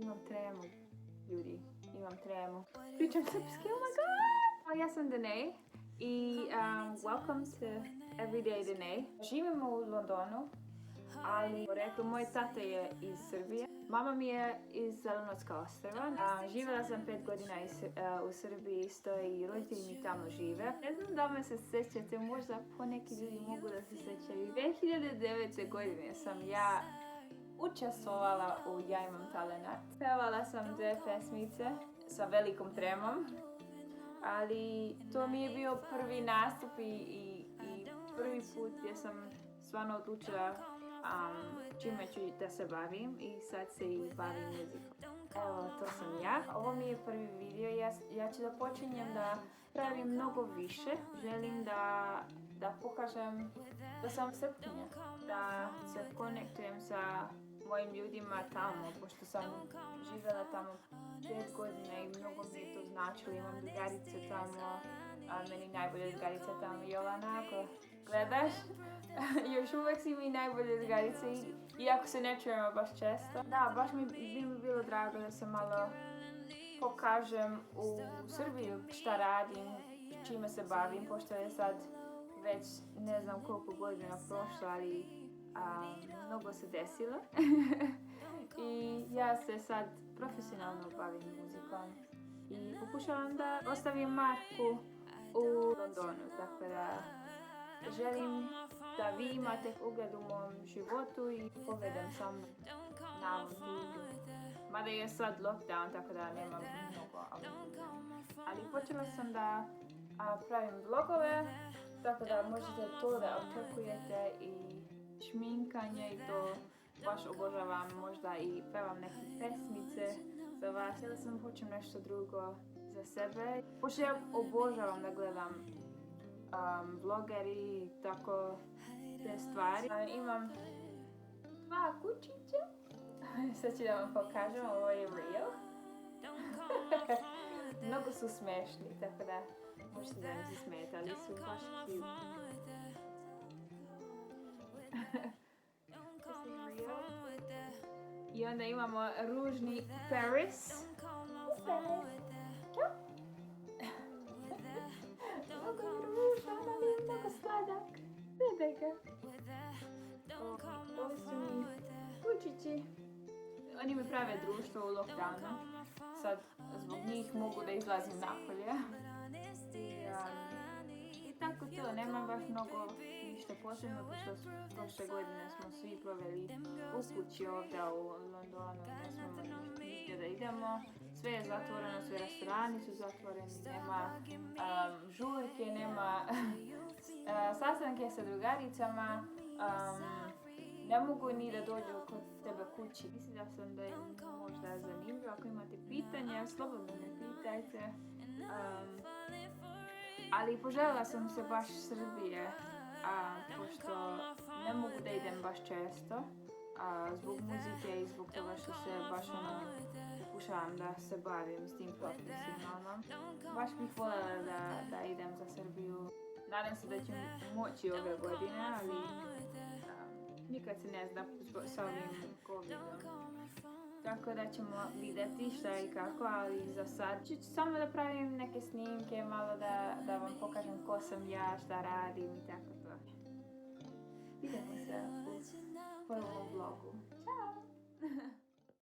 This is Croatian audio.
Imam tremu, ljudi, imam tremu. Pričam srpski, oh my god! Ja sam Danéx i welcome to EverydayDanéx. Živimo u Londonu, ali rekao, moj tata je iz Srbije. Mama mi je iz Zelenortska ostrva. Živjela sam 5 godina u Srbiji isto i roditelji mi tamo žive. Ne znam da me se sjećate, možda poneki ljudi mogu da se sjećaju. 2009. godine sam ja učestvovala u Ja imam talenat. Pevala sam 2 pesmice sa velikom tremom, ali to mi je bio prvi nastup i prvi put gdje sam stvarno odlučila čime ću da se bavim i sad se i bavim muzikom. Evo, to sam ja. Ovo mi je prvi video. Ja ću da počinjem da pravim mnogo više. Želim da pokažem da sam Srpkinja, da se konektujem sa mojim ljudima tamo, pošto sam živjela tamo 5 godina i mnogo mi je to značilo. Imam drugarice tamo, meni najbolje drugarice tamo. Jovana, ako gledaš, još uvijek si mi najbolje drugarice, iako se ne čujemo baš često. Da, baš bi mi bilo drago da se malo pokažem u Srbiji šta radim, čime se bavim, pošto je sad već ne znam koliko godina prošlo, ali mnogo se desilo. I ja se sad profesionalno bavim muzikom i pokušavam da ostavim marku u Londonu, tako da želim da vi imate ugled u mom životu i povedem sam na avanturu. Mada je sad lockdown, tako da nemam mnogo avantura. Ali počela sam da pravim vlogove, tako da možete to da očekujete i šminkanje i to baš obožavam, možda i pevam neke pesmice za vas. Htjela sam hoćem nešto drugo za sebe, pošto ja obožavam da gledam vlogeri i tako te stvari. Imam 2 kućiće. Sad ću da vam pokažem, ovo je real. Mnogo su smešni, tako da možete da im se smijete, ali su baš cute. I onda imamo ružni Paris. Mnogo je ružan, ali je mnogo sladak. Gledaj ga. Ovo su mi kućići. Oni mi prave društvo u lockdownu. Sad zbog njih mogu da izlazim napolje. I tako to, nemam baš mnogo ništa posebno, pošto prošle godine smo svi proveli u kući ovdje u Londonu, ne smemo nigdje da idemo. Sve je zatvoreno, sve restorani su zatvoreni, nema žurke, nema sastanke sa drugaricama, ne mogu ni da dođu kod tebe kući. Mislim da je možda zanimljivo, ako imate pitanja, slobodno me pitajte. Ali poželjela sam se baš Srbije, pošto ne mogu da idem baš često, zbog muzike i zbog toga što se baš pokušavam da se bavim s tim profesionalno. Baš bih voljela da idem za Srbiju. Nadam se da ću moći ove godine, ali nikad se ne zna sa ovim covidom. Tako da ćemo vidjeti šta i kako, ali za sad ću samo da pravim neke snimke, malo da vam pokažem ko sam ja, šta radim i tako to. Vidimo se u prvom vlogu.